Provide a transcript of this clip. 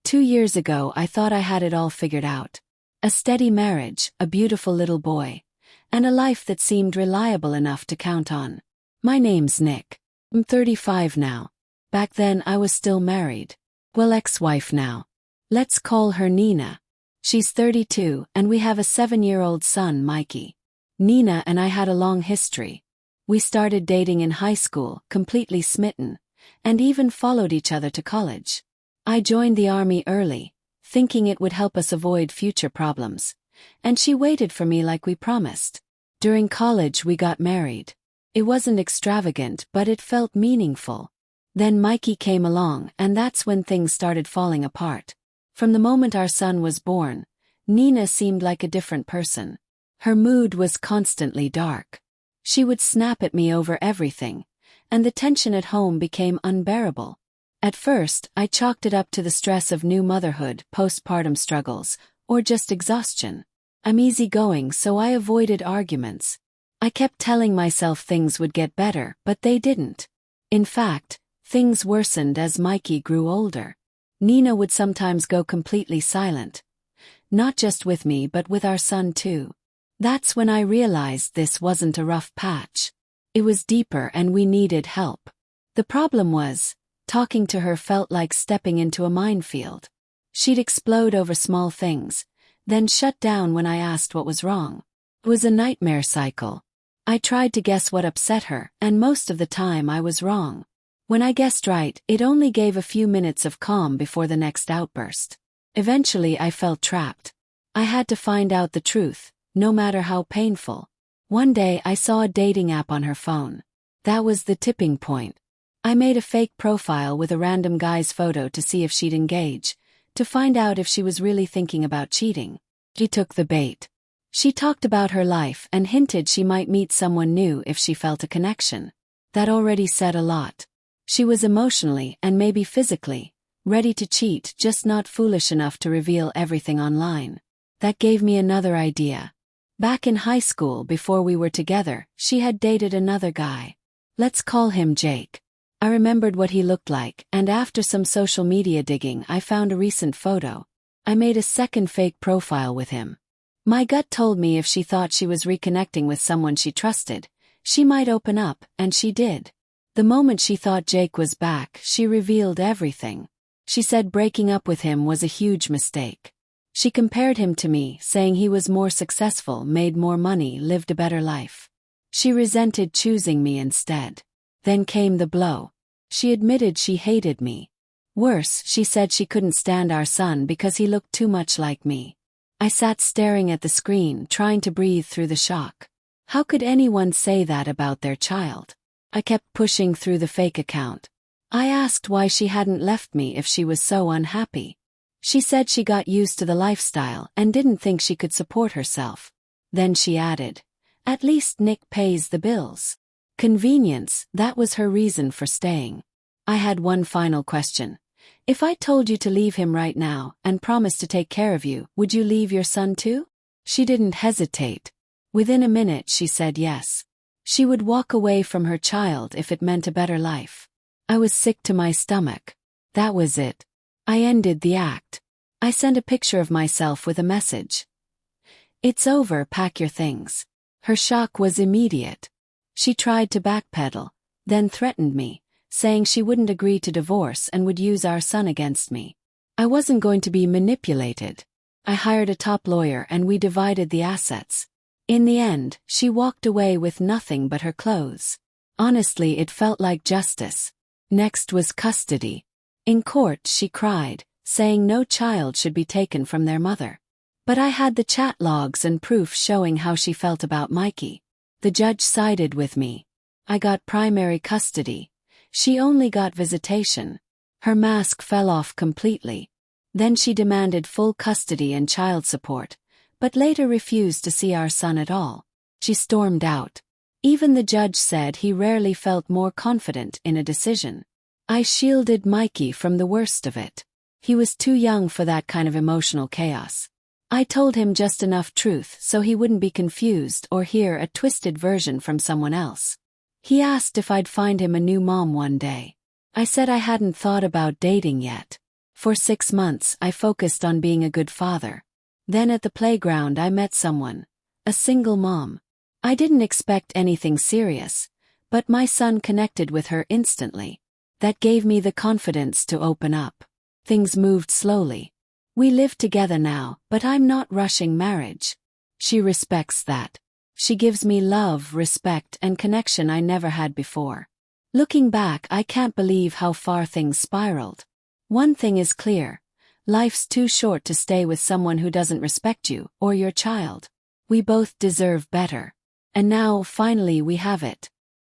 2 years ago I thought I had it all figured out. A steady marriage, a beautiful little boy, and a life that seemed reliable enough to count on. My name's Nick. I'm 35 now. Back then I was still married. Well, ex-wife now. Let's call her Nina. She's 32 and we have a 7-year-old son, Mikey. Nina and I had a long history. We started dating in high school, completely smitten, and even followed each other to college. I joined the army early, thinking it would help us avoid future problems, and she waited for me like we promised. During college we got married. It wasn't extravagant, but it felt meaningful. Then Mikey came along, and that's when things started falling apart. From the moment our son was born, Nina seemed like a different person. Her mood was constantly dark. She would snap at me over everything, and the tension at home became unbearable. At first, I chalked it up to the stress of new motherhood, postpartum struggles, or just exhaustion. I'm easygoing, so I avoided arguments. I kept telling myself things would get better, but they didn't. In fact, things worsened as Mikey grew older. Nina would sometimes go completely silent. Not just with me but with our son too. That's when I realized this wasn't a rough patch. It was deeper and we needed help. The problem was, talking to her felt like stepping into a minefield. She'd explode over small things, then shut down when I asked what was wrong. It was a nightmare cycle. I tried to guess what upset her, and most of the time I was wrong. When I guessed right, it only gave a few minutes of calm before the next outburst. Eventually I felt trapped. I had to find out the truth, no matter how painful. One day I saw a dating app on her phone. That was the tipping point. I made a fake profile with a random guy's photo to see if she'd engage, to find out if she was really thinking about cheating. She took the bait. She talked about her life and hinted she might meet someone new if she felt a connection. That already said a lot. She was emotionally, and maybe physically, ready to cheat, just not foolish enough to reveal everything online. That gave me another idea. Back in high school, before we were together, she had dated another guy. Let's call him Jake. I remembered what he looked like, and after some social media digging I found a recent photo. I made a second fake profile with him. My gut told me if she thought she was reconnecting with someone she trusted, she might open up, and she did. The moment she thought Jake was back, she revealed everything. She said breaking up with him was a huge mistake. She compared him to me, saying he was more successful, made more money, lived a better life. She resented choosing me instead. Then came the blow. She admitted she hated me. Worse, she said she couldn't stand our son because he looked too much like me. I sat staring at the screen, trying to breathe through the shock. How could anyone say that about their child? I kept pushing through the fake account. I asked why she hadn't left me if she was so unhappy. She said she got used to the lifestyle and didn't think she could support herself. Then she added, "At least Nick pays the bills." Convenience, that was her reason for staying. I had one final question. If I told you to leave him right now and promised to take care of you, would you leave your son too? She didn't hesitate. Within a minute she said yes. She would walk away from her child if it meant a better life. I was sick to my stomach. That was it. I ended the act. I sent a picture of myself with a message. "It's over, pack your things." Her shock was immediate. She tried to backpedal, then threatened me, saying she wouldn't agree to divorce and would use our son against me. I wasn't going to be manipulated. I hired a top lawyer and we divided the assets. In the end, she walked away with nothing but her clothes. Honestly, it felt like justice. Next was custody. In court, she cried, saying no child should be taken from their mother. But I had the chat logs and proof showing how she felt about Mikey. The judge sided with me. I got primary custody. She only got visitation. Her mask fell off completely. Then she demanded full custody and child support, but later refused to see our son at all. She stormed out. Even the judge said he rarely felt more confident in a decision. I shielded Mikey from the worst of it. He was too young for that kind of emotional chaos. I told him just enough truth so he wouldn't be confused or hear a twisted version from someone else. He asked if I'd find him a new mom one day. I said I hadn't thought about dating yet. For 6 months, I focused on being a good father. Then at the playground, I met someone, a single mom. I didn't expect anything serious, but my son connected with her instantly. That gave me the confidence to open up. Things moved slowly. We live together now, but I'm not rushing marriage. She respects that. She gives me love, respect, and connection I never had before. Looking back, I can't believe how far things spiraled. One thing is clear. Life's too short to stay with someone who doesn't respect you or your child. We both deserve better. And now, finally, we have it.